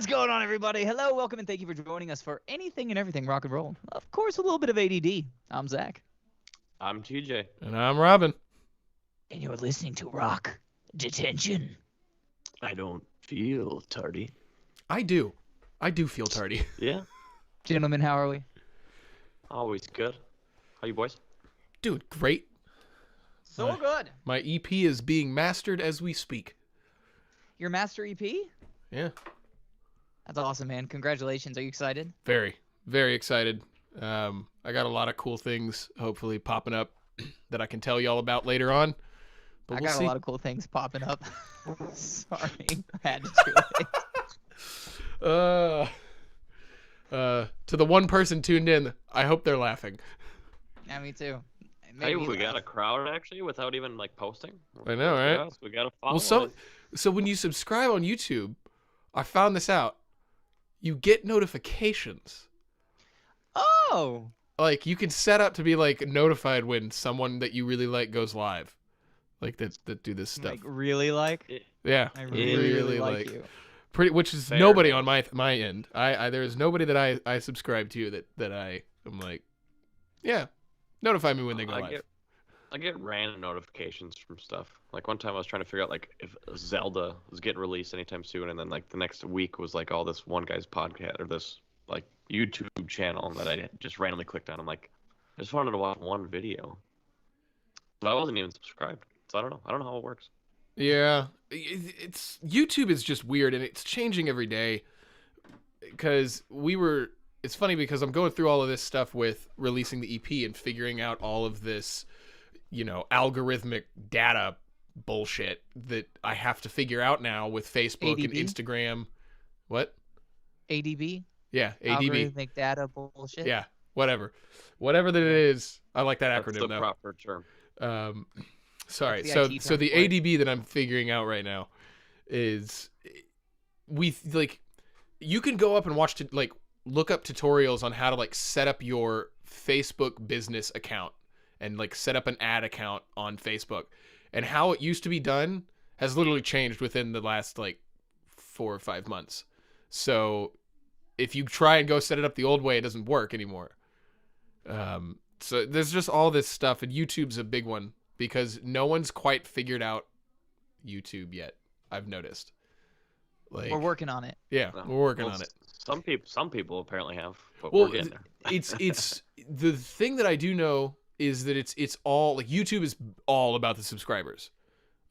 What's going on, everybody? Hello, welcome, and thank you for joining us for anything and everything rock and roll. Of course, a little bit of ADD. I'm Zach. I'm TJ. And I'm Robin. And you're listening to Rock Detention. I don't feel tardy. I do. I do feel tardy. Yeah, Gentlemen, how are we? always good. How you boys? Dude, great. So good. My EP is being mastered as we speak. Your master EP? Yeah. That's awesome, man. Congratulations. Are you excited? Very, very excited. I got a lot of cool things hopefully popping up that I can tell you all about later on. But I we'll got see. a lot of cool things popping up. Sorry. I had to do it. To the one person tuned in, I hope they're laughing. Yeah, me too. Hey, we got a crowd actually without even like posting. I know, right? Yes, we got a follow. Well, so when you subscribe on YouTube, I found this out. You get notifications. Oh! Like you can set up to be like notified when someone that you really like goes live, like that do this stuff. Like, really like? Yeah, I really really like you. pretty. Which is Fair. nobody on my end. I there is nobody that I subscribe to that I am like, yeah, notify me when they go live. I get random notifications from stuff. Like one time I was trying to figure out like if Zelda was getting released anytime soon, and then like the next week was like all this one guy's podcast or this like YouTube channel that I just randomly clicked on. I'm like, I just wanted to watch one video, but I wasn't even subscribed, so I don't know. I don't know how it works. Yeah, it's YouTube is just weird and it's changing every day. Because it's funny because I'm going through all of this stuff with releasing the EP and figuring out all of this, algorithmic data bullshit that I have to figure out now with Facebook and ADB? Instagram. What? ADB? Yeah, ADB. Algorithmic data bullshit? Yeah, whatever that it is. I like that That's acronym the though. proper term. Sorry. That's So the IT so term the for it. ADB that I'm figuring out right now is you can go up and watch look up tutorials on how to set up your Facebook business account and set up an ad account on Facebook. And how it used to be done has literally changed within the last 4 or 5 months. So if you try and go set it up the old way, it doesn't work anymore. So there's just all this stuff, and YouTube's a big one because no one's quite figured out YouTube yet. I've noticed. We're working on it. Yeah, No. we're working Well, on it. Some people apparently have, but Well, we're getting there. it's the thing that I do know is that it's all YouTube is all about the subscribers.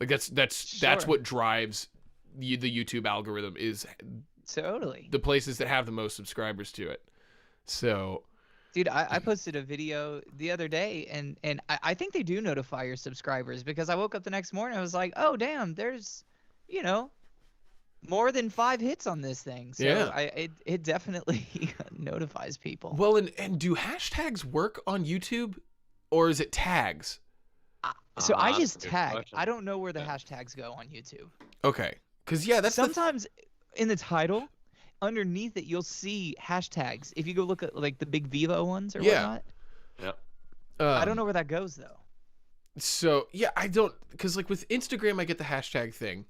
That's Sure. what drives the YouTube algorithm is Totally. the places that have the most subscribers to it. So Dude, I posted a video the other day, and I think they do notify your subscribers because I woke up the next morning, I was like, oh, damn, there's, more than 5 hits on this thing. So Yeah. it definitely notifies people. well, and do hashtags work on YouTube, or is it tags? So I That's just a good tag. question. I don't know where the Yeah. hashtags go on YouTube. Okay, because that's the Sometimes in the title, underneath it, you'll see hashtags. If you go look at the big Vivo ones or Yeah. whatnot. Yep. I don't know where that goes though. So yeah, I don't because with Instagram I get the hashtag thing,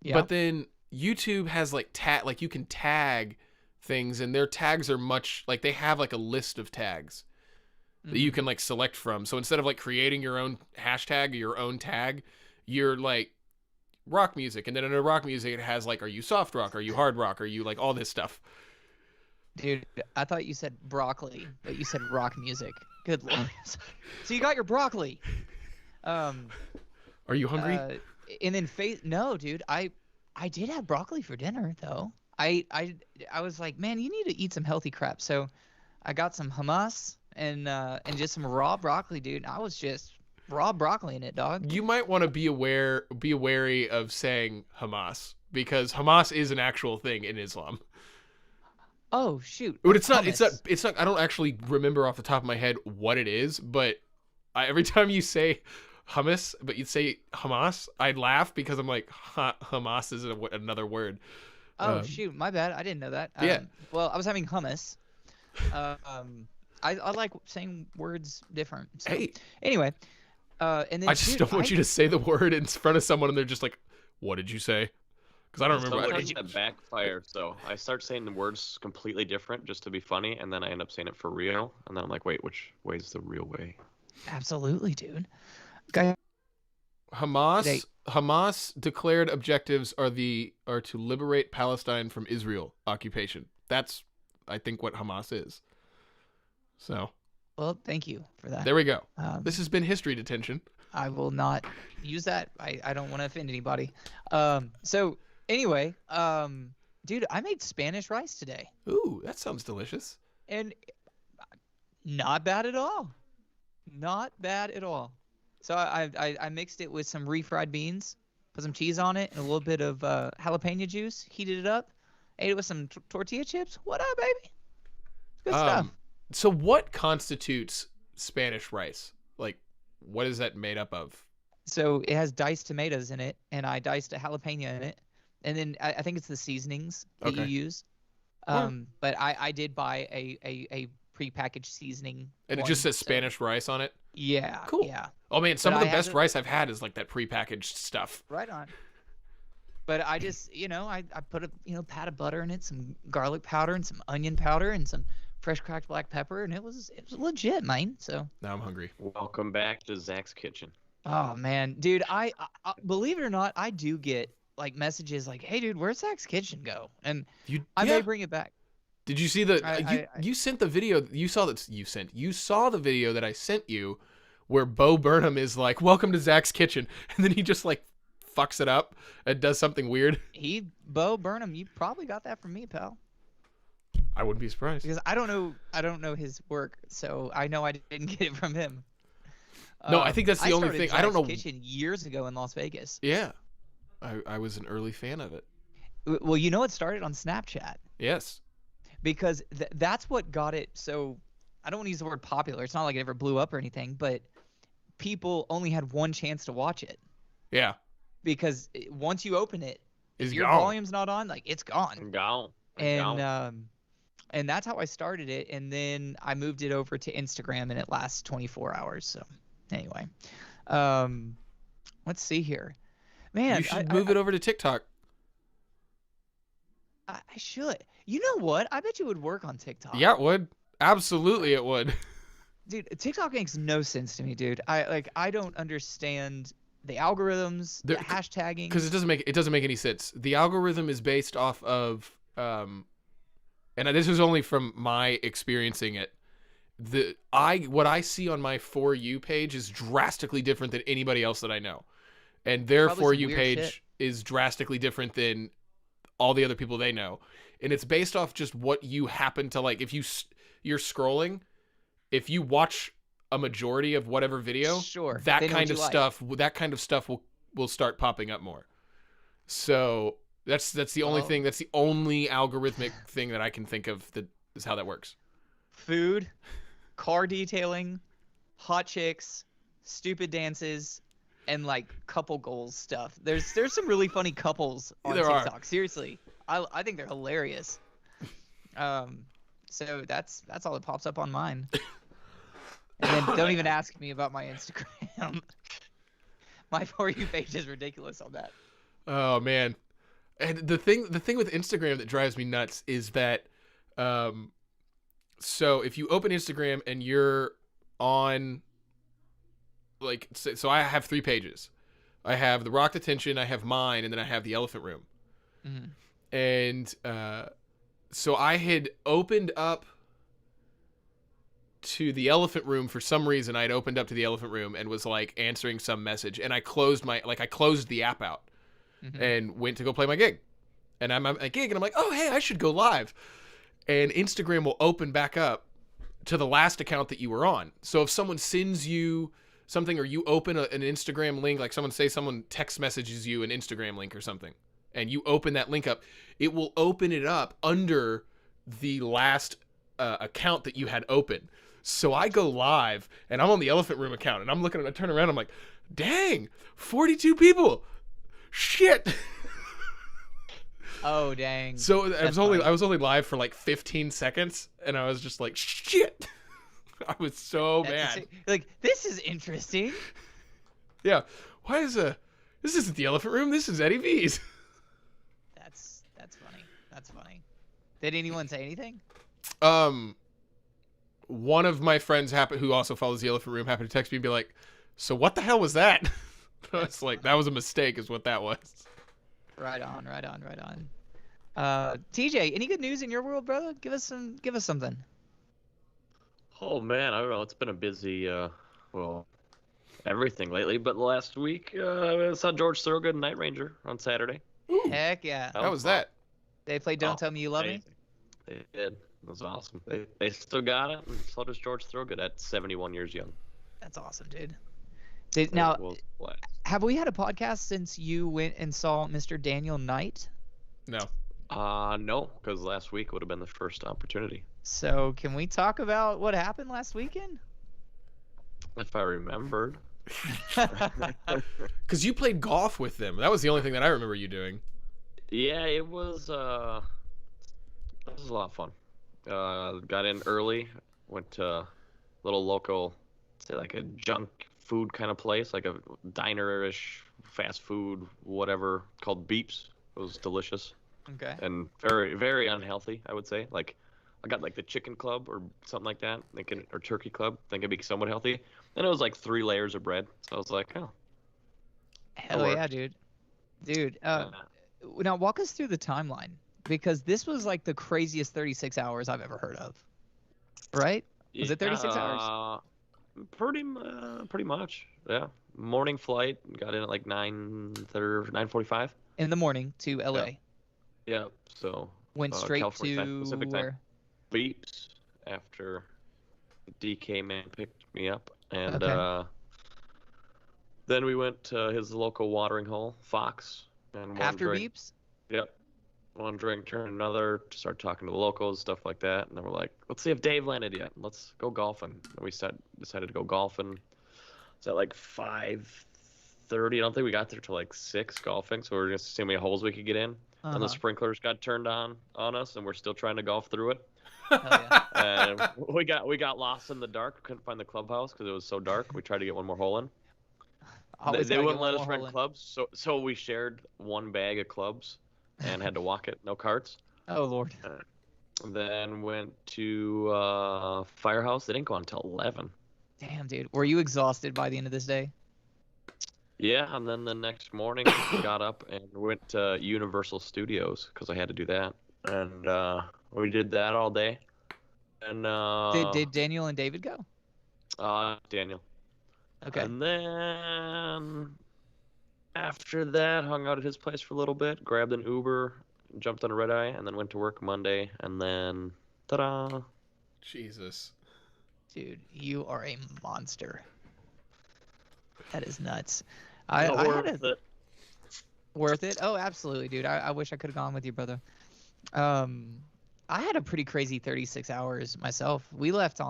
Yeah. but then YouTube has you can tag things, and their tags are much they have a list of tags that you can select from. So instead of creating your own hashtag or your own tag, you're rock music, and then under rock music it has are you soft rock, are you hard rock, are you all this stuff. Dude, I thought you said broccoli, but you said rock music. Good lord. So you got your broccoli. Are you hungry? And then no, dude. I did have broccoli for dinner though. I was like, man, you need to eat some healthy crap. So I got some hummus and just some raw broccoli, dude. I was just raw broccoli in it, dog. You might want to be wary of saying Hamas, because Hamas is an actual thing in Islam. Oh shoot. But it's not. Hummus. I don't actually remember off the top of my head what it is. But every time you say hummus, but you'd say Hamas, I'd laugh because I'm like, Hamas is another word. Oh shoot, my bad. I didn't know that. Yeah. Well, I was having hummus. I like saying words different. So. Hey, Anyway, and then I just don't want you to say the word in front of someone and they're just like, "What did you say?" because I don't remember. What Sometimes did you- that backfire. So I start saying the words completely different just to be funny, and then I end up saying it for real, and then I'm like, wait, which way's the real way? Absolutely, dude. Guy, Hamas declared objectives are to liberate Palestine from Israel occupation. That's, I think, what Hamas is. So well, thank you for that. there we go. This This has been history detention. I will not use that. I don't want to offend anybody. So anyway, dude, I made Spanish rice today, Ooh, that sounds delicious. and not bad at all. Not bad at all. So I mixed it with some refried beans, put some cheese on it, and a little bit of jalapeno juice. Heated it up, ate it with some tortilla chips. What up, baby? Good stuff. So what constitutes Spanish rice? Like, what is that made up of? So it has diced tomatoes in it, and I diced a jalapeno in it, and then I think it's the seasonings that you Okay. use. Yeah. But I did buy a prepackaged seasoning. And it one, just says so- Spanish rice on it. Yeah. Cool. Yeah. Oh man, some But of the I had best to- rice I've had is like that prepackaged stuff. Right on. But I just, I put a pat of butter in it, some garlic powder, and some onion powder, and some fresh cracked black pepper, and it was legit, man. So, Now I'm hungry. Welcome back to Zach's Kitchen. oh man, dude, I believe it or not, I do get like messages like, "Hey, dude, where's Zach's Kitchen go?" And I may bring it back. Did you see the? I- you sent the video. You saw that. You saw the video that I sent you, where Bo Burnham is like, "Welcome to Zach's Kitchen," and then he just like fucks it up and does something weird. Bo Burnham, you probably got that from me, pal. I wouldn't be surprised. Because I don't know his work, so I know I didn't get it from him. No, I think that's the only started thing. I don't Zach's know. Kitchen years ago in Las Vegas. Yeah, I was an early fan of it. Well, it started on Snapchat Yes. because that's what got it. So I don't want to use the word popular. It's not like it ever blew up or anything, but people only had one chance to watch it Yeah. because once you open it, if It's your gone. volume's not on, like it's gone. Gone. And that's how I started it, and then I moved it over to Instagram, and it lasts 24 hours. So anyway, let's see here, man. You should move it over to TikTok. I should. You know what? I bet you would work on TikTok. Yeah, it would. Absolutely, it would. Dude, TikTok makes no sense to me, dude. I don't understand the algorithms, the hashtagging. Because it doesn't make any sense. The algorithm is based off of and this is only from my experiencing it. What I see on my For You page is drastically different than anybody else that I know, and their Probably For some You weird page shit. is drastically different than all the other people they know, and it's based off just what you happen to like. If you're scrolling, if you watch a majority of whatever video, Sure, that they know kind what of you like. stuff, that kind of stuff will start popping up more. So that's the only Well- thing. That's the only algorithmic thing that I can think of that is how that works. Food, car detailing, hot chicks, stupid dances, and like couple goals stuff. There's some really funny couples on There are. TikTok. Seriously, I think they're hilarious. So that's all that pops up on mine. And then don't even ask me about my Instagram. My For You page is ridiculous on that. Oh man, and the thing with Instagram that drives me nuts is that, so if you open Instagram and you're on, like, so I have 3 pages. I have the Rock Detention, I have mine, and then I have the Elephant Room. Mhm. And so I had opened up to the Elephant Room for some reason. I had opened up to the Elephant Room and was like answering some message, and I closed the app out Mhm. and went to go play my gig. And I'm at a gig and I'm like, oh hey, I should go live. And Instagram will open back up to the last account that you were on. So if someone sends you something, or you open an Instagram link, like someone text messages you an Instagram link or something, and you open that link up, it will open it up under the last account that you had open. So I go live and I'm on the Elephant Room account, and I'm looking at it, I turn around, I'm like, dang, 42 people. Shit. Oh dang. So That's I funny. was only live for like 15 seconds, and I was just like, shit. I was so That's mad. like, this is interesting. Yeah. Why is this isn't the Elephant Room, this is Eddie V's. That's funny. That's funny. Did anyone say anything? One of my friends who also follows the Elephant Room happened to text me and be like, "So what the hell was that?" I was like, "That was a mistake," is what that was. Right on. TJ, any good news in your world, brother? Give us something. Oh man, I don't know. It's been a busy, well, everything lately. But last week, I saw George Thorogood and Night Ranger on Saturday. Ooh, Heck yeah. how was that? They played Don't Tell Me You Love Me? They did. It was awesome. They still got it, and so does George Thorogood at 71 years young. That's awesome, dude. Have we had a podcast since you went and saw Mr. Daniel Knight? No. No, because last week would have been the first opportunity. So can we talk about what happened last weekend? If I remembered. Because you played golf with them. That was the only thing that I remember you doing. Yeah, it was a lot of fun. Got in early, went to a little local, say like a junk food kind of place, like a diner-ish fast food, whatever, called Beeps. It was delicious. Okay. And very, very unhealthy, I would say. Like, I got like the chicken club or something like that, or turkey club, think it'd be somewhat healthy. And it was like 3 layers of bread. So I was like, oh. Hell yeah, dude. Now walk us through the timeline, because this was like the craziest 36 hours I've ever heard of. Right? Was it 36 hours? Pretty much. Yeah. Morning flight, got in at like 9:45 in the morning to LA. Yeah. So went straight California to time, Pacific where? Time. Beeps after the DK man picked me up, and Okay. then we went to his local watering hole, Fox, and After Beeps? Yep. One drink turned another, start talking to the locals, stuff like that, and then we're like, let's see if Dave landed yet. Let's go golfing. And we decided to go golfing. It's at like 5:30. I don't think we got there till like 6 golfing, so we were just seeing how many holes we could get in. And the sprinklers got turned on us, and we're still trying to golf through it. Hell yeah. And we got lost in the dark. Couldn't find the clubhouse because it was so dark. We tried to get one more hole in. They wouldn't let us rent clubs, so we shared one bag of clubs and had to walk it, no carts. Oh Lord. Then went to Firehouse. They didn't go on until 11. Damn, dude. Were you exhausted by the end of this day? Yeah, and then the next morning got up and went to Universal Studios because I had to do that, and we did that all day. And did Daniel and David go? Daniel. Okay. And then after that, hung out at his place for a little bit, grabbed an Uber, jumped on a red eye, and then went to work Monday, and then ta-da! Jesus. Dude, you are a monster. That is nuts. Worth it? Oh, absolutely, dude. I wish I could have gone with you, brother. I had a pretty crazy 36 hours myself. We left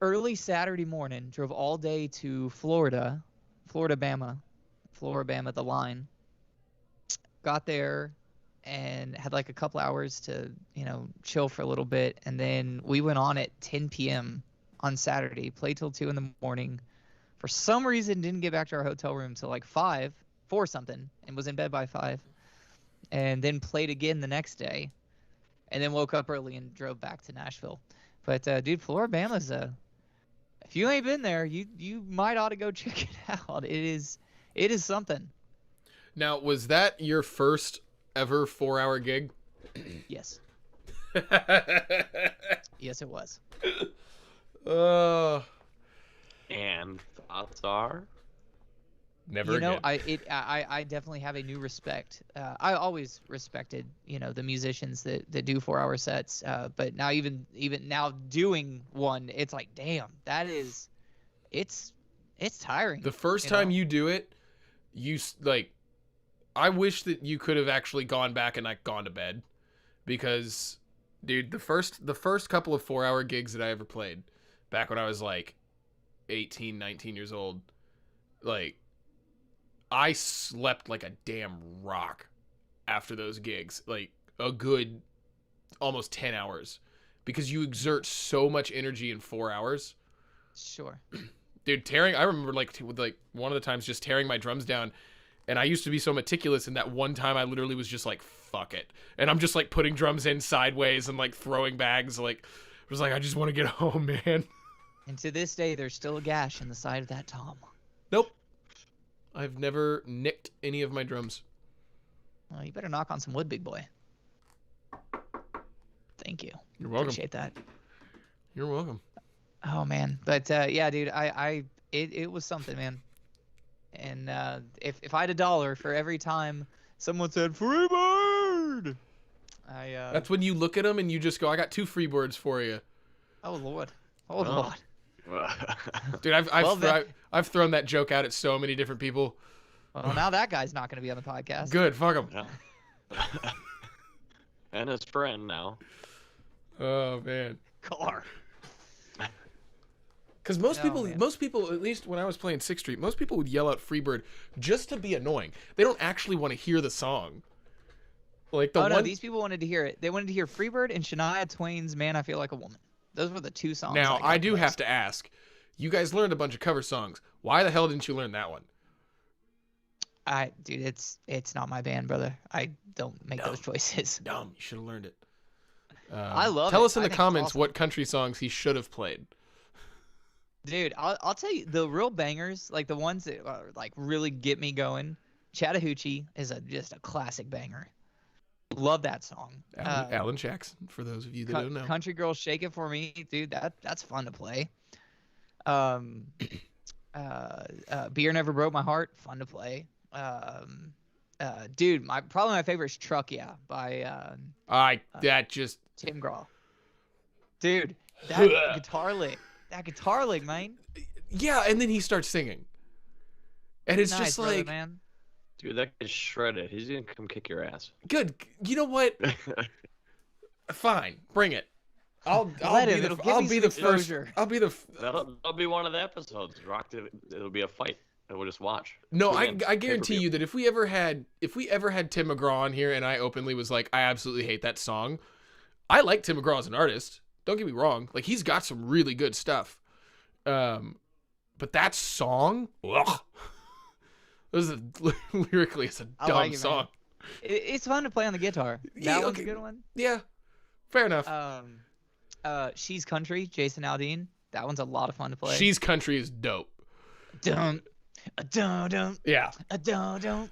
early Saturday morning, drove all day to Florida, Bama, the line. Got there and had like a couple hours to, chill for a little bit, and then we went on at 10 p.m. on Saturday, played till 2 in the morning. For some reason, didn't get back to our hotel room till like 4 something, and was in bed by 5. And then played again the next day, and then woke up early and drove back to Nashville. But dude, Floribama's if you ain't been there, you might ought to go check it out. It is something. Now, was that your first ever 4-hour gig? Yes. Yes, it was. And thoughts are? Never again. I definitely have a new respect. I always respected, the musicians that do 4-hour sets. But now even now doing one, it's like, damn, it's tiring. The first time you do it, I wish that you could have actually gone back and gone to bed, because, dude, the first couple of 4-hour gigs that I ever played, back when I was like 18, 19 years old, I slept like a damn rock after those gigs, like a good almost 10 hours, because you exert so much energy in 4 hours. Sure. Dude, I remember with one of the times just tearing my drums down, And I used to be so meticulous, and that one time I literally was just like, fuck it. And I'm just like putting drums in sideways and like throwing bags. Like, I was like, I just want to get home, man. And to this day, there's still a gash in the side of that tom. Nope. I've never nicked any of my drums. Well, you better knock on some wood, big boy. Thank you. You're welcome. Appreciate that. You're welcome. Oh man, but yeah, dude, it was something, man. And if I had $1 for every time someone said Freebird, That's when you look at them and you just go, I got 2 Freebirds for you. oh Lord, oh Lord. Dude, I've thrown that joke out at so many different people. Well, now that guy's not going to be on the podcast. Good, fuck him. Yeah. And his friend now. Oh man. Car. Because most man. people, at least when I was playing 6th Street, most people would yell out Freebird just to be annoying. They don't actually want to hear the song. Like no, these people wanted to hear it. They wanted to hear Freebird and Shania Twain's "Man, I Feel Like a Woman." Those were the 2 songs. Now, that I got do the have most. to ask, you guys learned a bunch of cover songs. Why the hell didn't you learn that one? Dude, it's not my band, brother. I don't make those choices. Dumb. You should have learned it. I love Tell it. us in I the think it's comments awesome. what country songs he should have played. Dude, I'll tell you the real bangers, like the ones that like really get me going. Chattahoochee is just a classic banger. Love that song. Alan Jackson, for those of you that don't know. Country Girl, Shake It For Me, dude. That's fun to play. Beer Never Broke My Heart, fun to play. Dude, probably my favorite is Truck Yeah by Tim Graw. Dude, that guitar lick, man. Yeah, and then he starts singing. And it's Nice, just brother, like, man. Dude, that guy's shredded. He's gonna come kick your ass. good. You know what? Fine, bring it. I'll Let be him. the It'll give I'll me be some the first. exposure. I'll be the That'll be one of the episodes. It'll be a fight, and we'll just watch. No, Tune in. I guarantee Pay-per-view. you that if we ever had Tim McGraw on here and I openly was like, I absolutely hate that song. I like Tim McGraw as an artist. Don't get me wrong. Like, he's got some really good stuff. But that song, ugh. Lyrically, it's a I dumb like it, man. song. It's fun to play on the guitar. Yeah, That one's okay. a good one. Yeah, fair enough. She's Country, Jason Aldean. That one's a lot of fun to play. She's Country is dope. Dun, dun, dun, Yeah. dun, dun,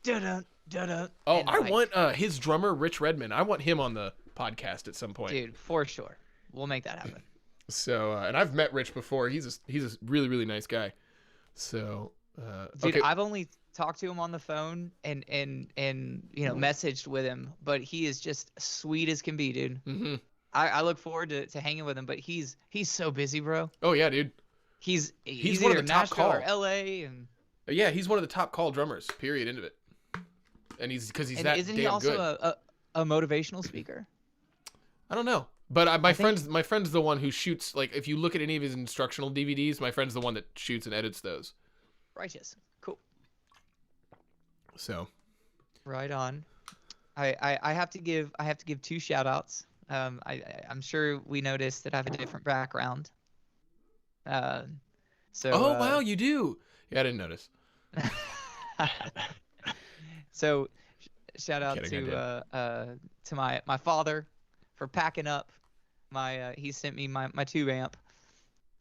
dun, dun, dun. Oh, And, I like, want his drummer, Rich Redman. I want him on the podcast at some point. dude, for sure. We'll make that happen. So, and I've met Rich before. He's a really, really nice guy. So, Dude, okay. I've only talked to him on the phone and messaged with him, but he is just sweet as can be, dude. Mm-hmm. I look forward to hanging with him, but he's so busy, bro. Oh yeah, dude. He's one of either the top Nashville or call. LA, and Yeah, he's one of the top call drummers. Period. End of it. And he's that isn't damn he also good. a motivational speaker? I don't know, but my think- friend's the one who shoots. Like, if you look at any of his instructional DVDs, my friend's the one that shoots and edits those. Righteous, cool, So, right on. I have to give 2 shout outs. I'm sure we noticed that I have a different background. oh wow, you do. Yeah, I didn't notice. So, shout out Kidding, to my father for packing up my. He sent me my tube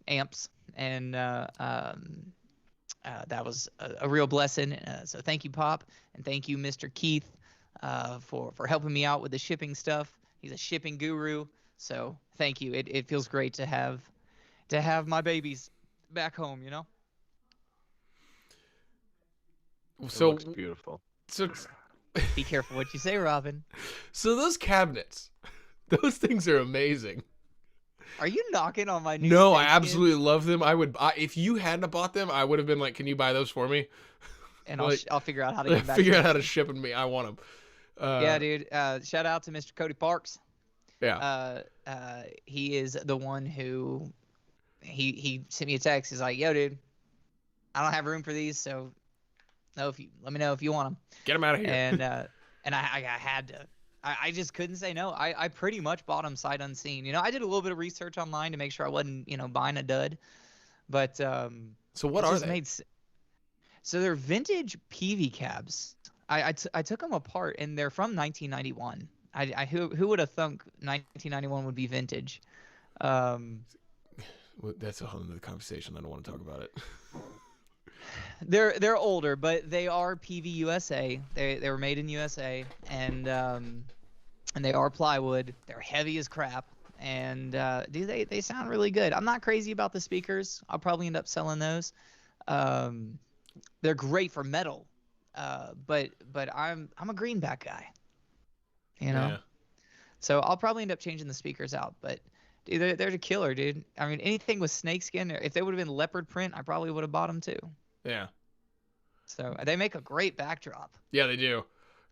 amps, and that was a real blessing. So thank you, Pop, and thank you, Mr. Keith, for helping me out with the shipping stuff. He's a shipping guru, so thank you. It feels great to have my babies back home, you know. It So, looks beautiful. so Be careful what you say, Robin. So those cabinets, those things are amazing. Are you knocking on my new? No, I snakeskins? absolutely love them. If you hadn't bought them, I would have been like, "Can you buy those for me?" And like- I'll figure out how to get back. Figure to out how you. to ship them to me. I want them. Yeah, dude. Shout out to Mr. Cody Parks. Yeah. He is the one who he sent me a text. He's like, "Yo, dude, I don't have room for these, so let me know if you want them." Get them out of here. And I had to. I just couldn't say no. I pretty much bought them sight unseen. You know, I did a little bit of research online to make sure I wasn't buying a dud. But so what it are just they? So they're vintage PV cabs. I took them apart, and they're from 1991. Who would have thunk 1991 would be vintage? Well, that's a whole other conversation. I don't want to talk about it. They're older, but they are PV USA. They were made in USA, and they are plywood. They're heavy as crap, and dude, they sound really good. I'm not crazy about the speakers. I'll probably end up selling those. They're great for metal, but I'm a greenback guy, you know. Yeah. So I'll probably end up changing the speakers out, but dude, they're the killer, dude. I mean, anything with snakeskin, if they would have been leopard print, I probably would have bought them too. Yeah. So they make a great backdrop. Yeah, they do.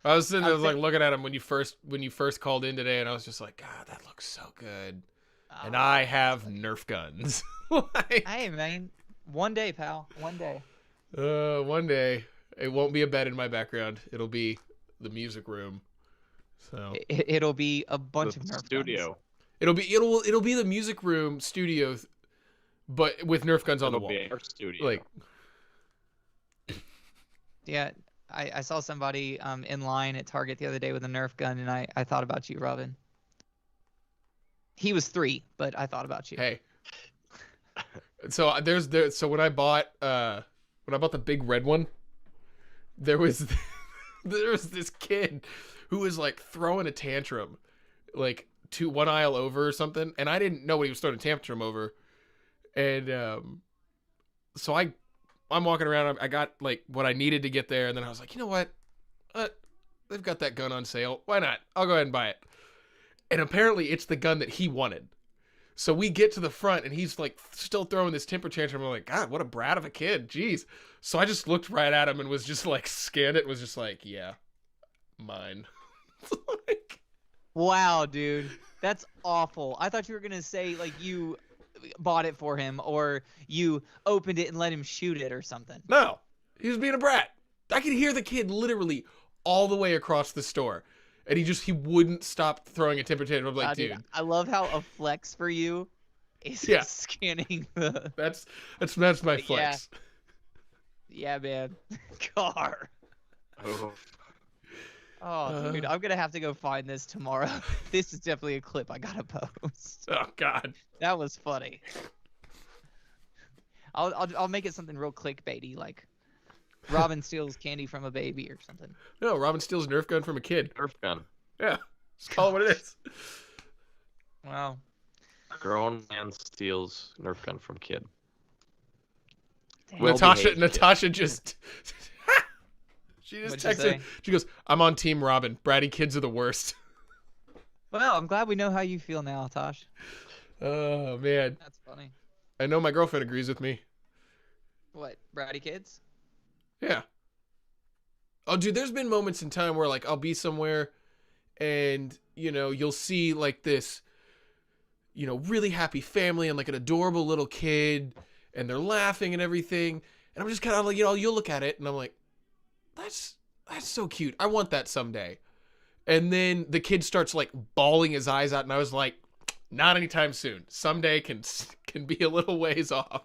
I was sitting there, like looking at them when you first called in today, and I was just like, God, that looks so good. And I have Nerf guns. Like, hey man, one day, pal, one day. One day it won't be a bed in my background. It'll be the music room. So It'll be a bunch The of Nerf studio. guns. it'll be the music room studio, but with Nerf guns on the It'll wall. be our studio. Like, Yeah, I saw somebody in line at Target the other day with a Nerf gun, and I thought about you, Robin. He was 3, but I thought about you. hey. So so when I bought the big red one, there was this kid who was like throwing a tantrum, like one aisle over or something, and I didn't know what he was throwing a tantrum over, and so I'm walking around. I got like what I needed to get there, and then I was like, you know what? They've got that gun on sale. Why not? I'll go ahead and buy it. And apparently, it's the gun that he wanted. So we get to the front, and he's like still throwing this temper tantrum. I'm like, God, what a brat of a kid. Jeez. So I just looked right at him and was just like scanned it. And was just like, yeah, mine. Like, Wow, dude, that's awful. I thought you were gonna say like you bought it for him or you opened it and let him shoot it or something. no, he was being a brat. I could hear the kid literally all the way across the store. And he wouldn't stop throwing a temper tantrum. I'm like, dude. I love how a flex for you is Yeah. scanning the. That's my flex. Yeah, man. Car. Oh, Oh, dude, I'm gonna have to go find this tomorrow. This is definitely a clip I gotta post. Oh God. That was funny. I'll make it something real clickbaity, like Robin steals candy from a baby or something. No, Robin steals a Nerf gun from a kid. Nerf gun. Yeah. Just call it what it is. Wow. A grown man steals Nerf gun from kid. Damn. Well behaved kid. Natasha just she just What'd you texted. say? She goes, I'm on Team Robin. Bratty kids are the worst. Well, I'm glad we know how you feel now, Tosh. Oh man. That's funny. I know my girlfriend agrees with me. What, bratty kids? Yeah. Oh, dude, there's been moments in time where, like, I'll be somewhere and, you know, you'll see, like, this, you know, really happy family and, like, an adorable little kid, and they're laughing and everything. And I'm just kind of like, you know, you'll look at it, and I'm like, that's so cute. I want that someday. And then the kid starts, like, bawling his eyes out, and I was like, not anytime soon. Someday can be a little ways off.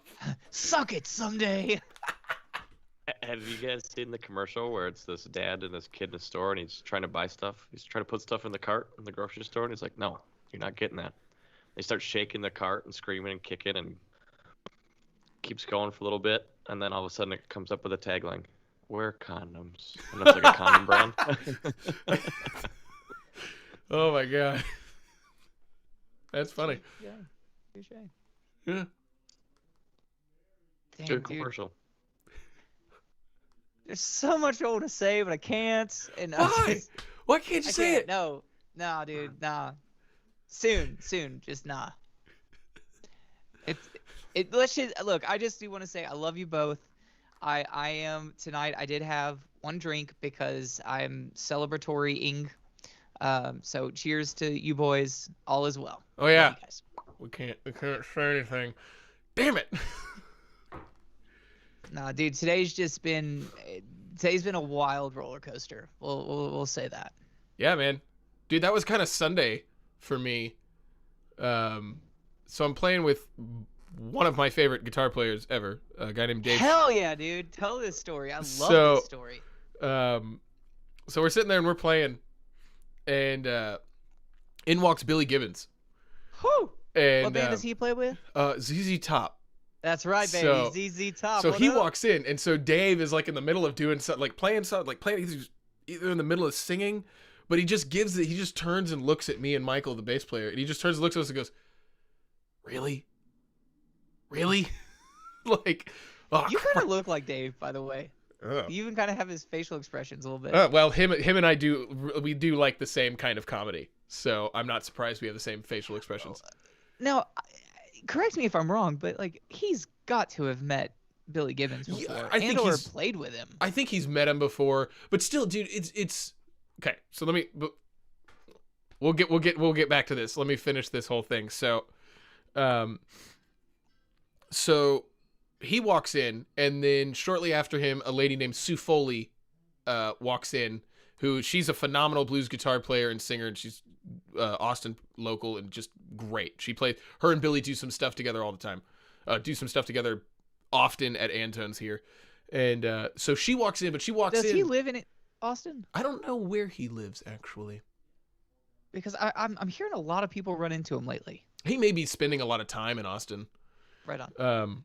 Suck it someday. Have you guys seen the commercial where it's this dad and this kid in the store and he's trying to buy stuff? He's trying to put stuff in the cart in the grocery store and he's like, no, you're not getting that. They start shaking the cart and screaming and kicking and keeps going for a little bit. And then all of a sudden it comes up with a tagline, wear condoms. And it's like a condom brand. Oh my God. That's funny. Yeah. Touche. Yeah. Dang, Good dude. commercial. There's so much I want to say, but I can't. And Why? Why can't you I say can't. it? No, nah, dude, nah. Soon, just nah. Let's just look. I just do want to say I love you both. I am tonight. I did have one drink because I'm celebratory-ing. So cheers to you boys. All is well. Oh yeah. Love you guys. We can't say anything. Damn it. Nah, dude. Today's been a wild roller coaster. We'll say that. Yeah, man. Dude, that was kind of Sunday for me. So I'm playing with one of my favorite guitar players ever, a guy named Dave. Hell yeah, dude! Tell this story. I love So- this story. So we're sitting there and we're playing, and in walks Billy Gibbons. Whew! And What band does he play with? ZZ Top. That's right, baby. So- ZZ Top. So what he up? walks in, and so Dave is like in the middle of doing something, like playing something, he's either in the middle of singing, but he just turns and looks at me and Michael, the bass player, and he just turns and looks at us and goes, "Really? Really?" Like, oh, You kind of look like Dave, by the way. crap. You even kind of have his facial expressions a little bit. Well, him and I do like the same kind of comedy, so I'm not surprised we have the same facial expressions. Now, correct me if I'm wrong, but like he's got to have met Billy Gibbons Yeah, before, I think and or he's- played with him. I think he's met him before, but still, dude, it's okay. So we'll get back to this. Let me finish this whole thing. So he walks in, and then shortly after him, a lady named Sue Foley walks in, she's a phenomenal blues guitar player and singer, and she's Austin local and just great. Her and Billy do some stuff together all the time. Do some stuff together often at Antone's here. And so she walks in, but she walks Does in. he live in Austin? I don't know where he lives, actually. Because I'm hearing a lot of people run into him lately. He may be spending a lot of time in Austin. Right on.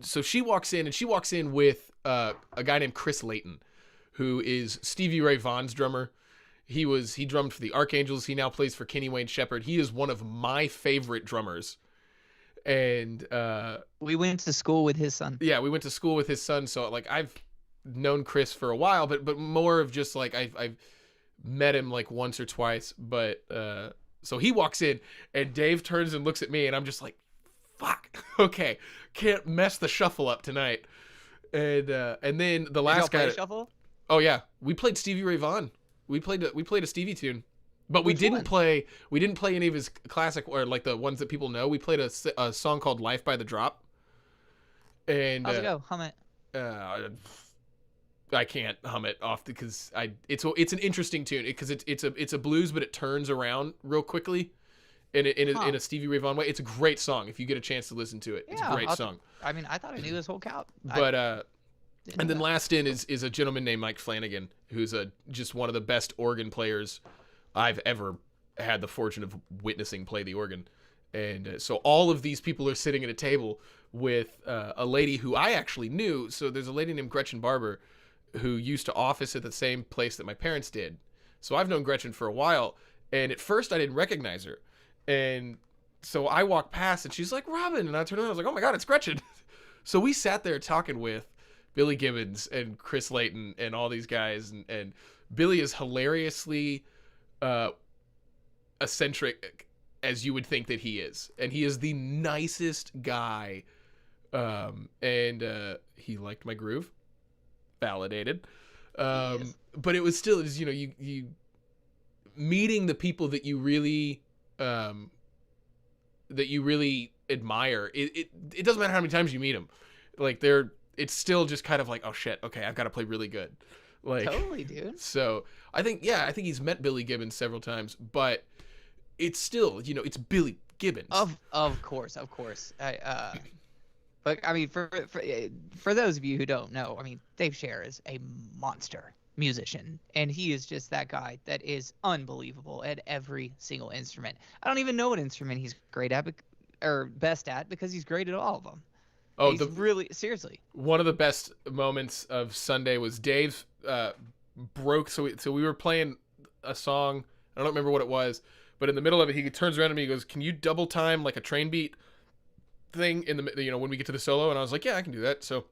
So she walks in, and she walks in with a guy named Chris Layton, who is Stevie Ray Vaughan's drummer. He drummed for the Archangels. He now plays for Kenny Wayne Shepherd. He is one of my favorite drummers. And We went to school with his son. yeah, we went to school with his son, so like I've known Chris for a while, but more of just like I've met him like once or twice. But so he walks in, and Dave turns and looks at me, and I'm just like, fuck, okay, can't mess the shuffle up tonight. And then the Did y'all last play guy, shuffle? oh yeah, we played Stevie Ray Vaughan. We played a Stevie tune. But we Which didn't one? play any of his classic, or like the ones that people know. We played a song called "Life by the Drop." And How's it go? Hum it. I can't hum it off because it's an interesting tune because it's a blues, but it turns around real quickly in a Stevie Ray Vaughan way. It's a great song if you get a chance to listen to it. It's Yeah, a great I'll- song. I mean, I thought I knew his whole count. But Didn't and then know last in is a gentleman named Mike Flanagan, who's just one of the best organ players I've ever had the fortune of witnessing play the organ. And so all of these people are sitting at a table with a lady who I actually knew. So there's a lady named Gretchen Barber who used to office at the same place that my parents did. So I've known Gretchen for a while, and at first I didn't recognize her. And so I walked past, and she's like, "Robin," and I turned around, I was like, "Oh my God, it's Gretchen." So we sat there talking with Billy Gibbons and Chris Layton and all these guys, and Billy is hilariously eccentric as you would think that he is, and he is the nicest guy. And he liked my groove, validated. Yes. But it was still, you meeting the people that you really admire. It doesn't matter how many times you meet them, like it's still just kind of like, oh shit, okay, I've got to play really good. Like, Totally, dude. so I think he's met Billy Gibbons several times, but it's still, it's Billy Gibbons. Of course. But I mean, for those of you who don't know, I mean, Dave Scher is a monster musician, and he is just that guy that is unbelievable at every single instrument. I don't even know what instrument he's great at, or best at, because he's great at all of them. Oh, He's really, seriously. one of the best moments of Sunday was Dave broke. So we were playing a song. I don't remember what it was, but in the middle of it, he turns around to me. He goes, "Can you double time like a train beat thing in the when we get to the solo?" And I was like, "Yeah, I can do that." So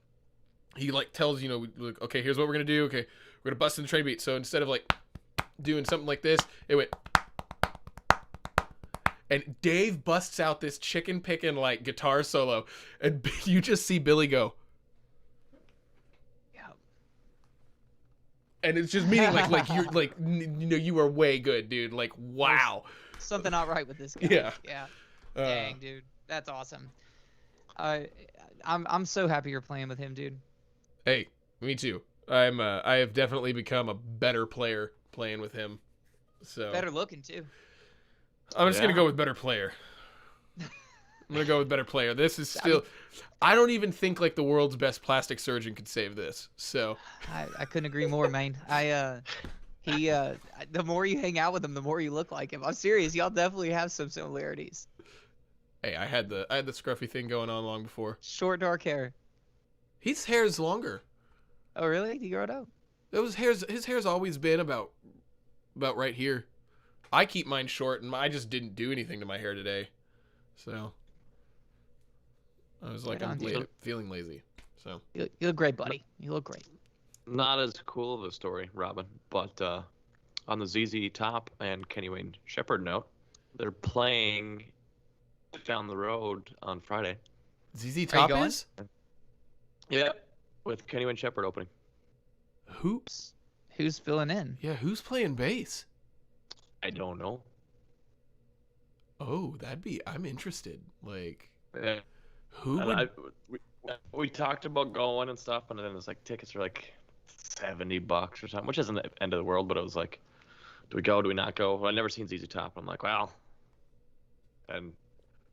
he like tells like, "Okay, here's what we're gonna do. Okay, we're gonna bust in the train beat." So instead of like doing something like this, it went. And Dave busts out this chicken picking like guitar solo, and you just see Billy go. Yeah. And it's just meaning like you're like you are way good, dude. Like, wow. Something not right with this guy. Yeah. Yeah. Uh, Dang, dude. That's awesome. I'm so happy you're playing with him, dude. Hey, me too. I have definitely become a better player playing with him. So Better looking too. I'm just gonna Yeah. go with better player. I'm gonna go with better player. This is still. I don't even think like the world's best plastic surgeon could save this. So. I couldn't agree more, man. The more you hang out with him, the more you look like him. I'm serious. Y'all definitely have some similarities. Hey, I had the scruffy thing going on long before. Short, dark hair. His hair's longer. Oh, really? Did you grow it out? His hair's always been about right here. I keep mine short, and I just didn't do anything to my hair today, so I was like, I'm feeling lazy. So you look great, buddy. You look great. Not as cool of a story, Robin, but on the ZZ Top and Kenny Wayne Shepherd note, they're playing down the road on Friday. ZZ Top going? is? Yep, with Kenny Wayne Shepherd opening. Who's filling in? Yeah, who's playing bass? I don't know. Oh, I'm interested. Like, Yeah. who And would... we talked about going and stuff, and then it's like tickets are like $70 or something, which isn't the end of the world, but it was like, do we go? Do we not go? Well, I've never seen ZZ Top. I'm like, well, and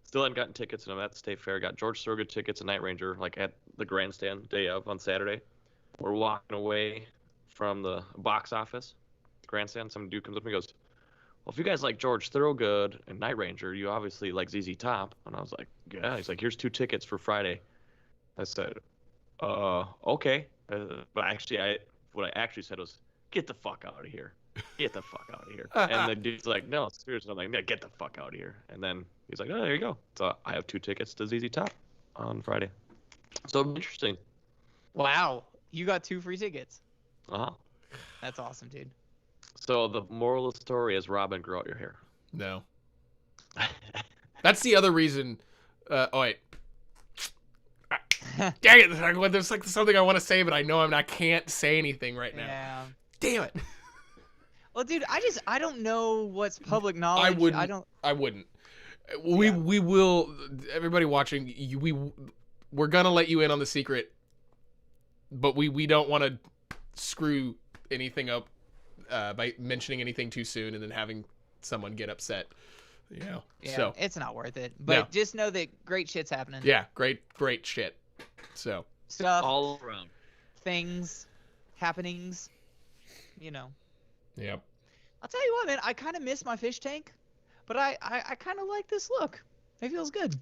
still hadn't gotten tickets, and I'm at the State Fair. Got George Thorogood tickets and Night Ranger, like at the grandstand day of on Saturday. We're walking away from the box office, grandstand. Some dude comes up and goes, well, if you guys like George Thorogood and Night Ranger, you obviously like ZZ Top. And I was like, yeah. He's like, here's 2 tickets for Friday. I said, okay. But actually, what I actually said was, get the fuck out of here. Get the fuck out of here. And the dude's like, no, seriously. I'm like, yeah, get the fuck out of here. And then he's like, oh, there you go. So I have 2 tickets to ZZ Top on Friday. So interesting. Wow, you got 2 free tickets. Uh-huh. That's awesome, dude. So the moral of the story is, Robin, grow out your hair. No. That's the other reason. Oh, wait. Dang it. There's like something I want to say, but I know I can't say anything right now. Yeah. Damn it. Well, dude, I don't know what's public knowledge. I wouldn't. We will. Everybody watching, we're gonna let you in on the secret, but we don't want to screw anything up by mentioning anything too soon and then having someone get upset. You know. Yeah, so it's not worth it. But just know that great shit's happening. yeah, great shit. So Stuff, All around. things, happenings. You know. yep. I'll tell you what, man. I kind of miss my fish tank, but I kind of like this look. It feels good.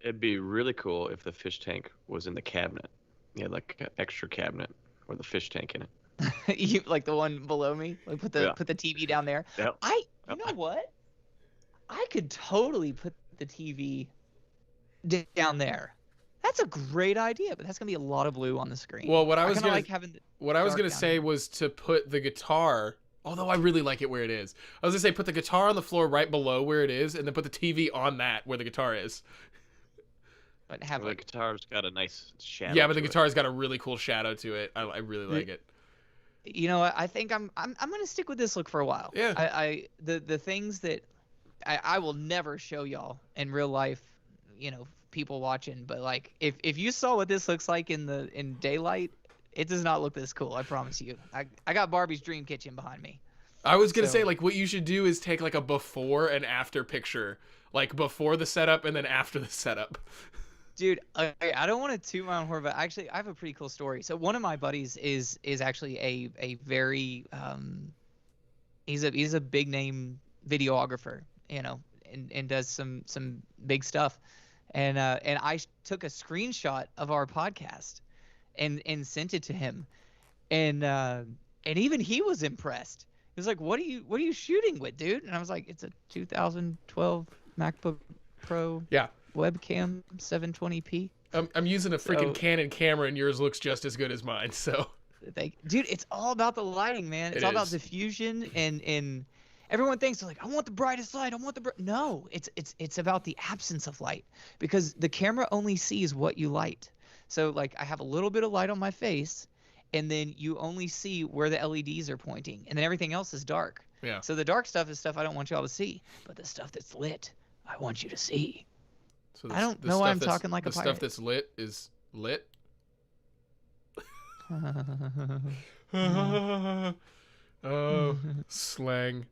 It'd be really cool if the fish tank was in the cabinet. Yeah, like an extra cabinet with a fish tank in it. You like the one below me? Like put the TV down there. Yep. You know what? I could totally put the TV down there. That's a great idea, but that's gonna be a lot of blue on the screen. Well, what I was kinda gonna like having gonna down say here. was to put the guitar. Although I really like it where it is. I was gonna say put the guitar on the floor right below where it is, and then put the TV on that where the guitar is. But have The like guitar's got a nice shadow. Yeah, but the to it. guitar's got a really cool shadow to it. I really like it. you know what? I think I'm gonna stick with this look for a while. Yeah. The things that I will never show y'all in real life, you know, people watching, but like if you saw what this looks like in daylight, it does not look this cool, I promise you. I got Barbie's dream kitchen behind me. I was gonna So- say like what you should do is take like a before and after picture, like before the setup and then after the setup. Dude, I don't want to toot my own horn, but actually I have a pretty cool story. So one of my buddies is actually a very he's a big name videographer, you know, and does some big stuff. And I took a screenshot of our podcast and sent it to him. And even he was impressed. He was like, "What are you shooting with, dude?" And I was like, "It's a 2012 MacBook Pro Yeah. webcam 720p." I'm using a freaking So- Canon camera and yours looks just as good as mine. So Dude, it's all about the lighting, man. It's It all about is. diffusion and everyone thinks like, I want the brightest light. No, it's about the absence of light, because the camera only sees what you light. So like I have a little bit of light on my face, and then you only see where the LEDs are pointing, and then everything else is dark. yeah. So the dark stuff is stuff I don't want y'all to see, but the stuff that's lit, I want you to see. So I don't the know why stuff I'm that's- talking like a the stuff pirate. that's lit is lit. Oh, slang.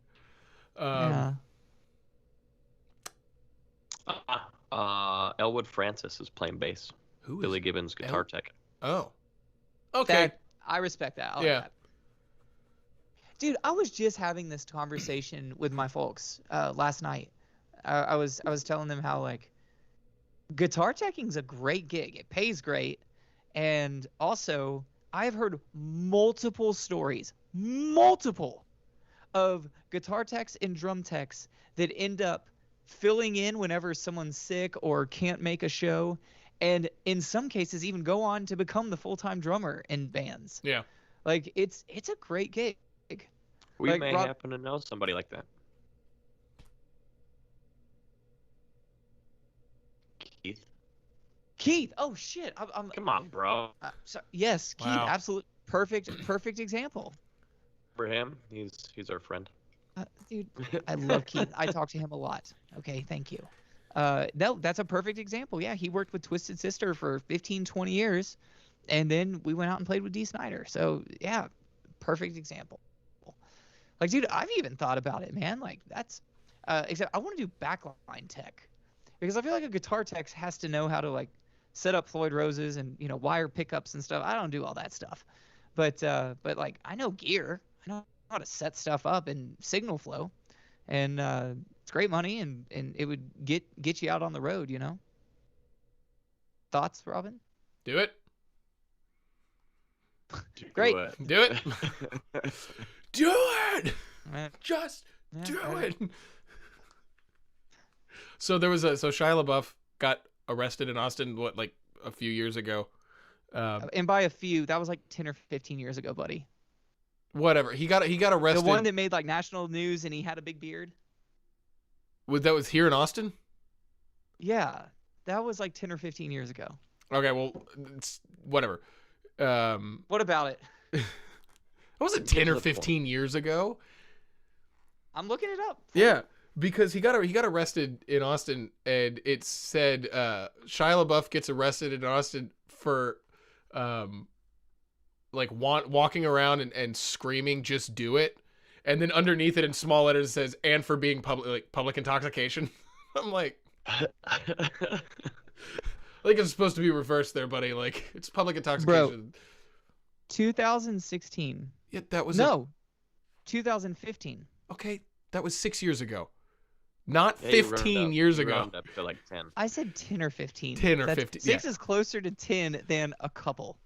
Yeah. Elwood Francis is playing bass. Who is Billy Gibbons, guitar tech. Oh. Okay. That, I respect that. I like Yeah. that. Dude, I was just having this conversation with my folks last night. I was telling them how like guitar teching's a great gig. It pays great, and also I've heard multiple stories, of guitar techs and drum techs that end up filling in whenever someone's sick or can't make a show, and in some cases even go on to become the full-time drummer in bands. Yeah. Like it's a great gig. We Like, may Rob- happen to know somebody like that. Keith, oh shit, I'm Come on, bro. yes, Keith, Wow. absolute perfect example. Remember him? He's our friend. Dude, I love Keith. I talk to him a lot. Okay, thank you. No, that's a perfect example. Yeah, he worked with Twisted Sister for 15, 20 years, and then we went out and played with Dee Snider. So yeah, perfect example. Like, dude, I've even thought about it, man. Like that's, except I want to do backline tech, because I feel like a guitar tech has to know how to like set up Floyd Roses and wire pickups and stuff. I don't do all that stuff, but like I know gear. I know how to set stuff up in Signal Flow, and it's great money, and it would get you out on the road. Thoughts, Robin? Do it. Great. Do it. Do it. Eh, Just yeah, do eh. it. So there was so Shia LaBeouf got arrested in Austin like a few years ago. And by a few, that was like 10 or 15 years ago, buddy. Whatever. He got arrested. The one that made like national news, and he had a big beard. that was here in Austin? Yeah, that was like 10 or 15 years ago. Okay, well, it's whatever. What about it? It wasn't 10 or 15 years ago. I'm looking it up. Yeah, because he got arrested in Austin, and it said Shia LaBeouf gets arrested in Austin for like walking around and screaming, "Just do it," and then underneath it in small letters it says, "and for being public intoxication." I'm like, like it's supposed to be reversed there, buddy. Like it's public intoxication. 2016. Yeah, that was No, 2015. okay. That was 6 years ago, not Yeah, you 15 round up- years you ago. round up to like 10. I said 10 or 15. 10 or That's- 15, 6 yeah. is closer to 10 than a couple.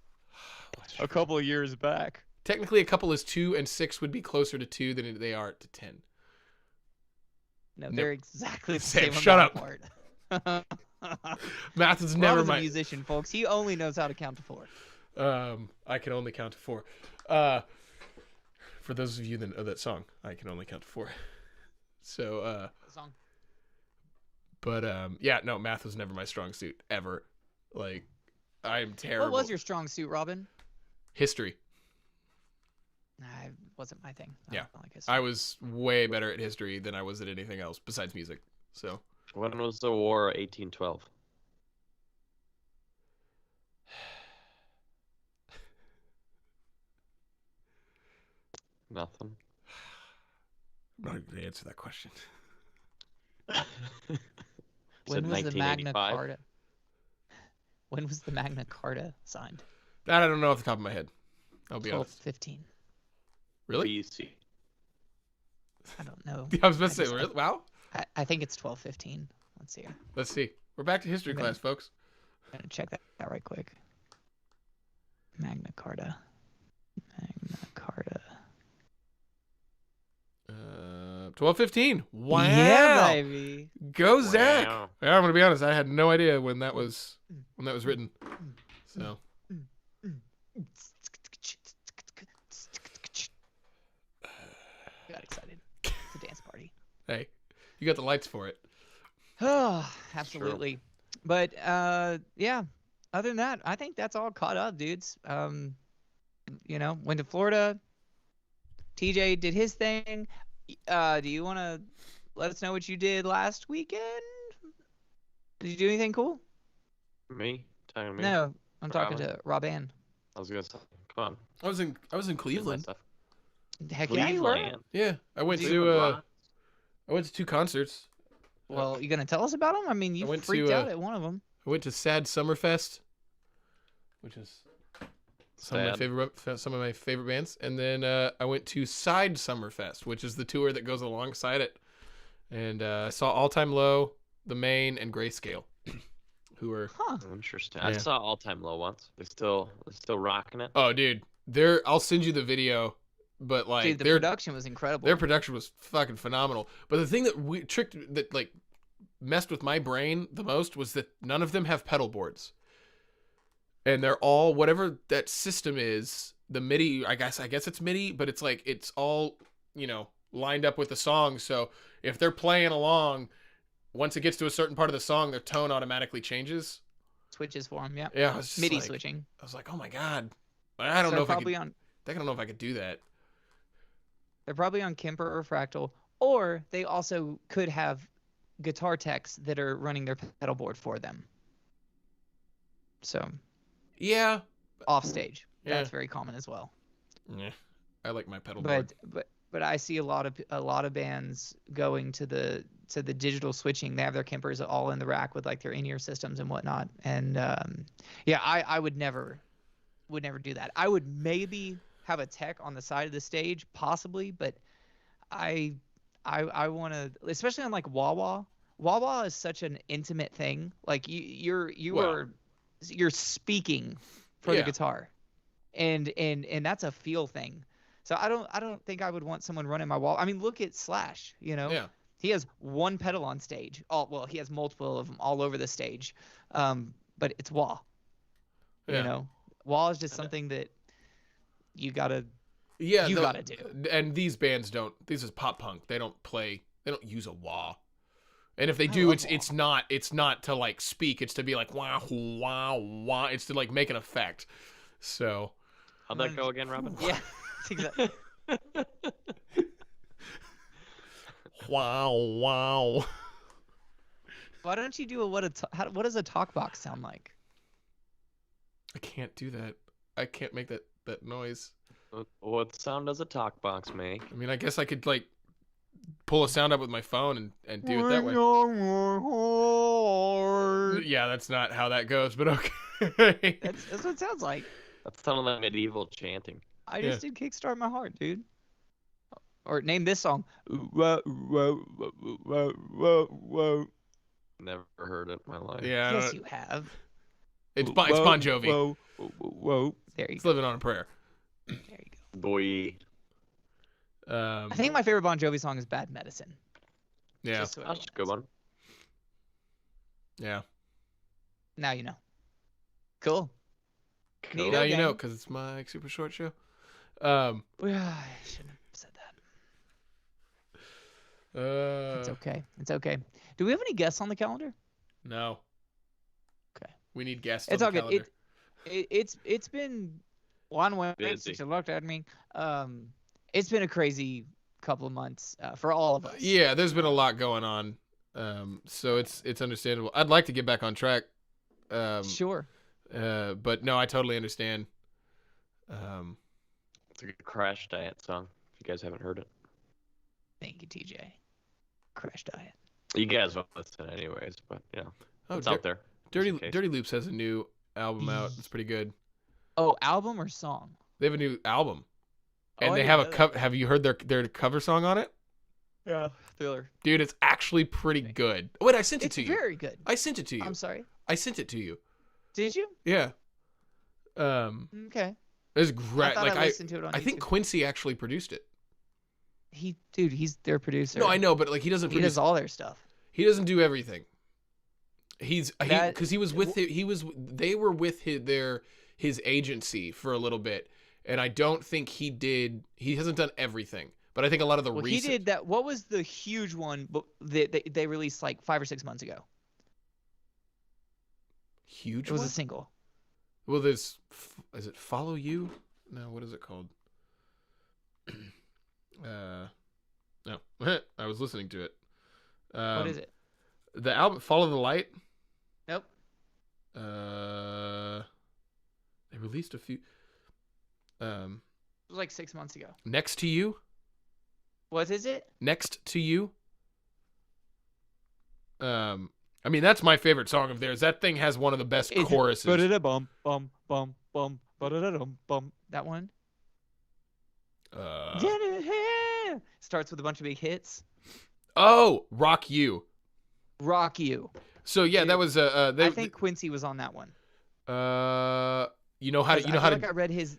A couple of years back. Technically, a couple is 2, and 6 would be closer to 2 than they are to 10. No, Nope. they're exactly the Sam, same shut amount apart. Math is never Robin's a my. musician, folks. He only knows how to count to 4. I can only count to 4. For those of you that know that song, I can only count to 4. So, Song. but yeah, no, math was never my strong suit ever. Like, I'm terrible. What was your strong suit, Robin? history? Nah, it wasn't my thing. Yeah. don't like history. I was way better at history than I was at anything else besides music. So, When was the war? 1812. Nothing. I'm not going to answer that question. When Said was the Magna 1985. Carta? When was the Magna Carta signed? That I don't know off the top of my head. I'll be honest. 1215. Really? BC. I don't know. I was about to say, just- really? Wow. I think it's 1215. Let's see here. Let's see. We're back to history Okay. class, folks. I'm gonna check that out right quick. Magna Carta. Magna Carta. 1215. Wow. Yeah, baby. Go Zach. Wow. Yeah, I'm gonna be honest. I had no idea when that was written. So Got excited. It's a dance party. hey, you got the lights for it. Oh, absolutely. But yeah. Other than that, I think that's all caught up, dudes. Went to Florida. TJ did his thing. Do you want to let us know what you did last weekend? Did you do anything cool? Me? Talking to me? No, I'm talking Robin? to Robin. I was gonna say, come on. I was in do my Cleveland. stuff. Heck yeah, you were. Cleveland. Yeah, I went Dude, to 2 concerts. Well, you gonna tell us about them? I mean, you went freaked to, out at one of them. I went to Sad Summerfest, which is some Sad. of my favorite bands, and then I went to Side Summerfest, which is the tour that goes alongside it, and I saw All Time Low, The Main, and Grayscale, who were Huh? Interesting. Yeah. I saw All Time Low once. They're still rocking it. oh dude, I'll send you the video, but like Dude, the production was incredible. their production was fucking phenomenal. But the thing that like messed with my brain the most was that none of them have pedal boards. And they're all whatever that system is, the MIDI, I guess it's MIDI, but it's like it's all, lined up with the song. So if they're playing along, once it gets to a certain part of the song, their tone automatically changes. Switches for them, yeah. Yeah, I was just MIDI like, switching. I was like, "Oh my god." I don't So know if I probably could I don't know if I could do that. they're probably on Kemper or Fractal, or they also could have guitar techs that are running their pedal board for them. So Yeah. off stage, Yeah. that's very common as well. Yeah. I like my pedal board. But I see a lot of bands going to the digital switching. They have their Kempers all in the rack with like their in-ear systems and whatnot. And yeah, I would never do that. I would maybe have a tech on the side of the stage, possibly, but I want to, especially on like wah-wah. Wah-wah is such an intimate thing. Like you're speaking for Yeah. the guitar, and that's a feel thing. So I don't think I would want someone running my wall. I mean, look at Slash. Yeah. He has one pedal on stage. He has multiple of them all over the stage, but it's wah. Yeah. Wah is just something that you gotta Yeah, you the- gotta do. And these bands don't. This is pop punk. They don't use a wah. And if they I do, love it's not to like speak. It's to be like wah wah wah. It's to like make an effect. So How'd that go again, Robin? Yeah, that's exactly. wow wow. Why don't you do what does a talk box sound like? I can't do that. I can't make that noise. What sound does a talk box make? I mean, I guess I could like pull a sound up with my phone and do it that way. Yeah, that's not how that goes, but okay. That's what it sounds like. That sounded like medieval chanting. I just did Kickstart My Heart, dude. Or name this song. Whoa, whoa, whoa, whoa, whoa, whoa. Never heard it in my life. Yeah, Yes, you have. it's Bon Jovi. Whoa, whoa, whoa, whoa. There you It's go. living on a prayer. There you go. Boy. I think my favorite Bon Jovi song is Bad Medicine. Yeah, Just so That's a everyone good knows. one. yeah. Now you know. Cool. Cool. Neat. Now you know gang. because it's my super short show. Yeah, I shouldn't have said that. Uh, It's okay. It's okay. Do we have any guests on the calendar? No. Okay. We need guests. It's on all the good. calendar. It's been one way Busy. since you looked at me. It's been a crazy couple of months for all of us. Yeah, there's been a lot going on. So it's understandable. I'd like to get back on track. Sure. But no, I totally understand. It's a good Crash Diet song. If you guys haven't heard it, Thank you, TJ. Crash Diet. you guys won't listen anyways. But it's Dir- out there. Dirty just in case. Dirty Loops has a new album out. It's pretty good. Oh, album or song? They have a new album, and Oh, I they didn't have a know that. cover. Have you heard their cover song on it? Yeah. Thriller. Dude, it's actually pretty good. Wait, I sent it It's to you. very good. I sent it to you. I'm sorry. I sent it to you. Did you? Yeah. Okay. It's I great. thought Like I listened to it on I think YouTube. Quincy actually produced it. He's their producer. No, I know, but like he doesn't He produce. does all their stuff. He doesn't do everything. Because That- he was with they were with his agency for a little bit, and I don't think he hasn't done everything, but I think a lot of the Well, recent he did that. What was the huge one that they released like 5 or 6 months ago? huge It was one? a single. Well, is it Follow You? No, what is it called? No, I was listening to it. What is it? The album Follow the Light. Nope. They released a few. It was like 6 months ago. Next to You. What is it? Next to You. I mean, that's my favorite song of theirs. That thing has one of the best choruses. Bum bum bum bum bum. That one. Starts with a bunch of big hits. Oh, Rock You. Rock You. So yeah, Dude, that was I think Quincy was on that one. You know how to I read his.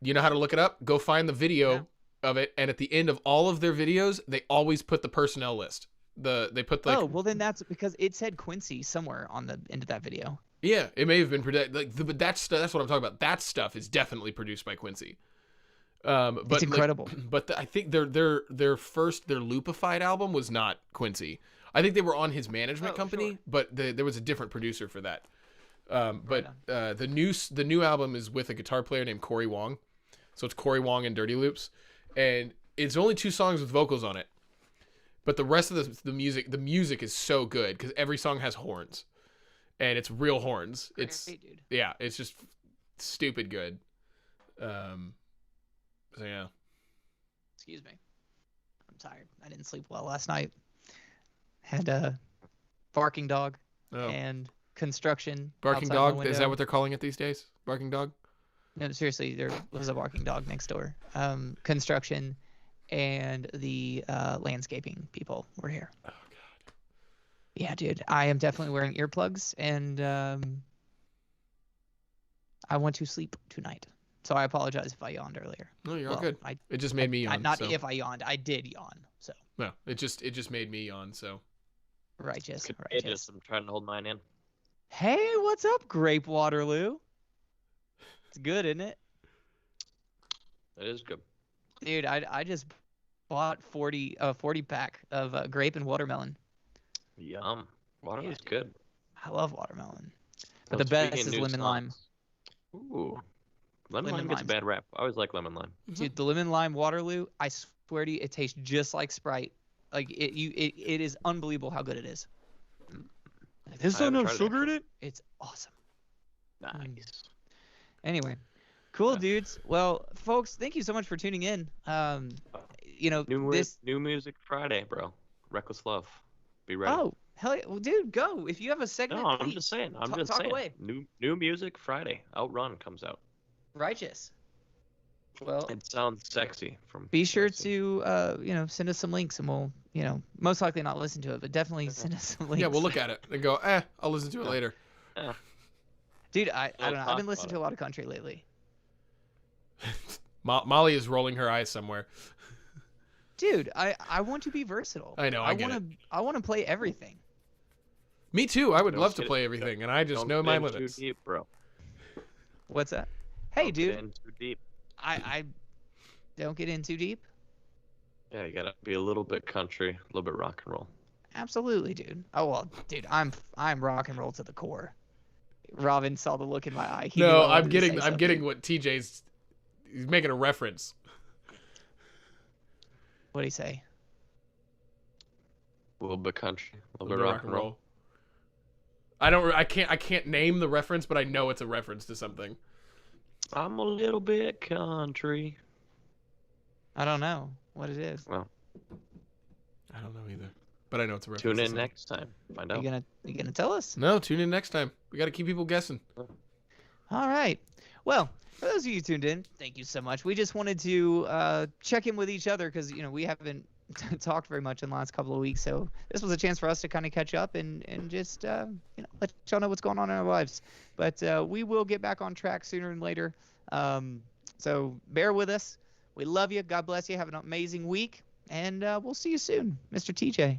You know how to look it up? Go find the video of it, and at the end of all of their videos, they always put the personnel list. They put like. Oh well, then that's because it said Quincy somewhere on the end of that video. Yeah, it may have been but that's what I'm talking about. That stuff is definitely produced by Quincy. But It's incredible. I think their Loopified album was not Quincy. I think they were on his management company, sure. but there was a different producer for that. The new album is with a guitar player named Corey Wong, so it's Corey Wong and Dirty Loops, and it's only 2 songs with vocals on it, but the rest of the music is so good because every song has horns, and it's real horns. It's Great, dude. yeah, it's just stupid good. So yeah. Excuse me. I'm tired. I didn't sleep well last night. Had a barking dog and construction. Barking outside my dog? Is that window. what they're calling it these days? Barking dog? No, seriously, there was a barking dog next door. Construction and the landscaping people were here. Oh god. Yeah, dude. I am definitely wearing earplugs, and I want to sleep tonight. So I apologize if I yawned earlier. No, you're all good. I, It just made me yawn. not so. if I yawned. I did yawn. So No, it just made me yawn. So righteous. I'm trying to hold mine in. Hey, what's up, Grape Waterloo? It's good, isn't it? It is good. Dude, I just bought 40 pack of grape and watermelon. Yum. Watermelon's good. I love watermelon. But Well, the best speaking of is new lemon lime. songs- Ooh. Lemon Lemon lime gets a lime's- bad rap. I always like lemon lime. Dude, the lemon lime Waterloo, I swear to you, it tastes just like Sprite. Like it is unbelievable how good it is. Like, there's I haven't no tried it, sugar in it. It's awesome. Nice. Anyway, cool Yeah. dudes. Well, folks, thank you so much for tuning in. You know, New music Friday, bro. Reckless Love. Be ready. Oh, hell yeah. Well, dude, go. If you have a segment, no, I'm please. just saying. I'm Talk- just talk saying. away. New music Friday. Outrun comes out. Righteous. Well, It sounds sexy. From be sure what I've seen. to send us some links, and we'll most likely not listen to it, but definitely send us some links. yeah, we'll look at it and go, I'll listen to it later. Dude, I We'll don't know. I've talk been listening about to a lot of country lately. Molly is rolling her eyes somewhere. Dude, I want to be versatile. I know, I get it. I want to play everything. Me too. I would Don't love to get play it- everything, and I just Don't know get my in limits. Too deep, bro. What's that? Hey, Don't get dude, in too deep. I don't get in too deep. Yeah, you gotta be a little bit country, a little bit rock and roll. Absolutely, dude. Oh well, dude, I'm rock and roll to the core. Robin saw the look in my eye. He knew No, I I'm wanted to getting say I'm something. getting what TJ's he's making a reference. What'd he say? A little bit country, a little The bit rock and roll. I can't name the reference, but I know it's a reference to something. I'm a little bit country. I don't know what it is. Well, I don't know either, but I know it's a reference. tune to in something. next time. Find out. You gonna tell us? No, tune in next time. We got to keep people guessing. All right. Well, for those of you tuned in, thank you so much. We just wanted to check in with each other because we haven't talked very much in the last couple of weeks. So this was a chance for us to kind of catch up and just let y'all know what's going on in our lives. But we will get back on track sooner than later. So bear with us. We love you. God bless you. Have an amazing week, and we'll see you soon, Mr. TJ.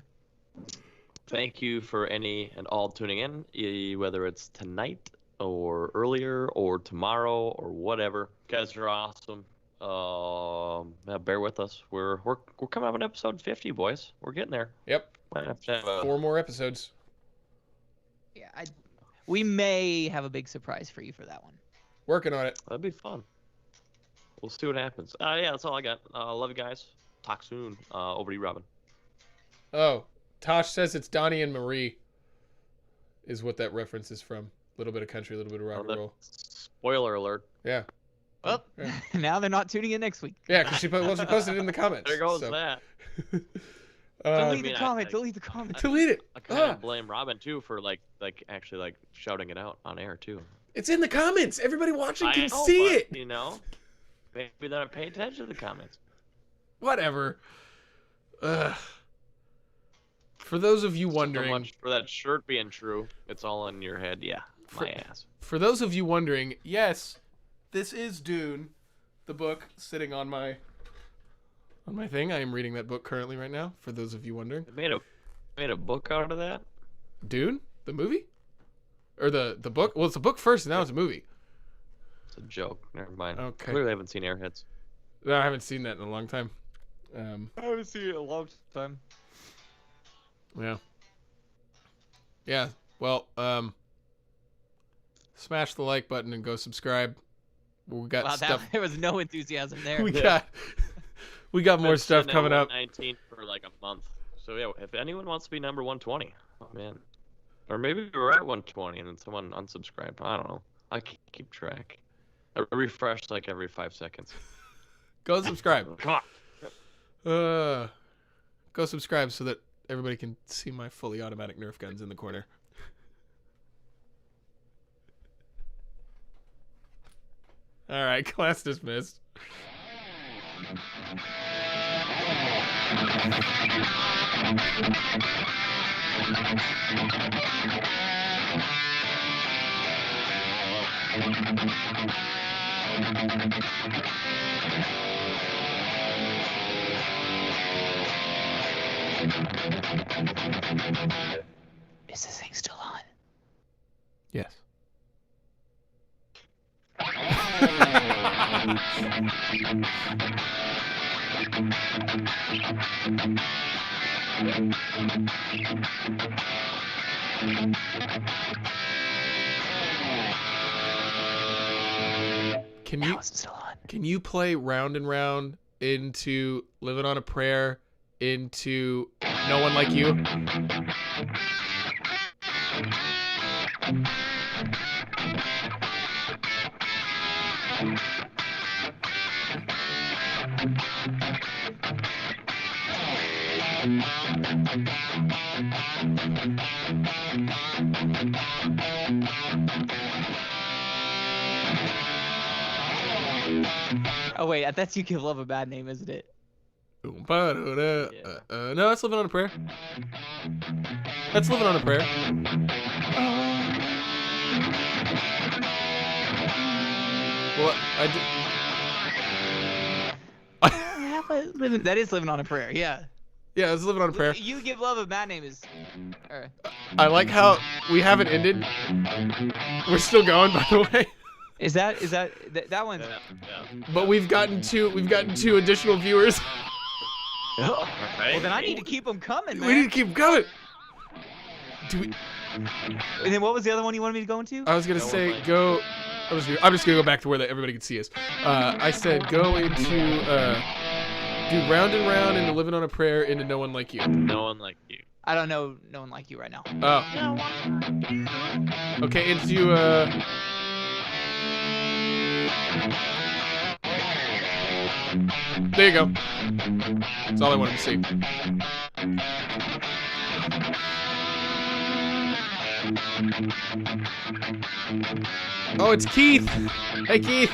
Thank you for any and all tuning in, whether it's tonight or earlier or tomorrow or whatever. You guys are awesome. Yeah, bear with us. We're coming up on episode 50, boys. We're getting there. Yep, Might have to have a- 4 more episodes. Yeah, we may have a big surprise for you for that one. Working on it. That'd be fun. We'll see what happens. Yeah, that's all I got. Love you guys. Talk soon. Over to you, Robin. Oh, Tosh says it's Donnie and Marie. Is what that reference is from. A little bit of country, a little bit of rock and roll. Spoiler alert. Yeah, Well, Yeah. now they're not tuning in next week. yeah, because she posted it in the comments. There goes so. that. Delete mean, the I- comment. I- Delete the comment. Delete it. I kind of blame Robin too for like actually like shouting it out on air too. It's in the comments. Everybody watching can know, see but, it. You know, maybe they don't pay attention to the comments. Whatever. For those of you So wondering, much for that shirt being true. It's all in your head. Yeah, my ass. for those of you wondering, yes, this is Dune, the book sitting on my thing. I am reading that book currently right now. For those of you wondering, They made a book out of that. Dune, the movie, or the book. Well, it's a book first, and now it's a movie. It's a joke. Never mind. Okay. Clearly, haven't seen Airheads. No, I haven't seen that in a long time. I haven't seen it in a long time. Yeah. Yeah. Well, smash the like button and go subscribe. We got Wow, stuff. there was no enthusiasm there. We got more Been stuff sitting at coming up. 119 for like a month. So yeah, if anyone wants to be number 120, oh man, or maybe we're at 120 and then someone unsubscribed. I don't know. I can't keep track. I refresh like every 5 seconds. Go subscribe. Come on. Go subscribe so that everybody can see my fully automatic Nerf guns in the corner. All right, class dismissed. Is this thing still on? Yes. Can you Now it's still on. Can you play Round and Round into Living on a Prayer into No One Like You? Oh wait, that's You Give Love a Bad Name, isn't it? No, that's Living on a Prayer. That's Living on a Prayer. Well, That is Living on a Prayer, yeah. yeah, it's Living on a Prayer. You Give Love a Bad Name is... I like how we haven't ended. We're still going, by the way. That one's... Yeah. But we've gotten two additional viewers. Well, then I need to keep them coming, man. We need to keep going. Do we? And then what was the other one you wanted me to go into? I was gonna say Like go. I'm just gonna go back to where everybody can see us. I said go into do Round and Round into Living on a Prayer into No One Like You. No one like you. I don't know No One Like You right now. Oh. Okay, into There you go. That's all I wanted to see. Oh, it's Keith. Hey, Keith.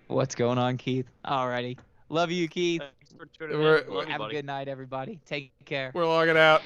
What's going on, Keith? Alrighty. Love you, Keith. Thanks for tuning We're- in. Love you, Have a buddy. good night, everybody. Take care. We're logging out.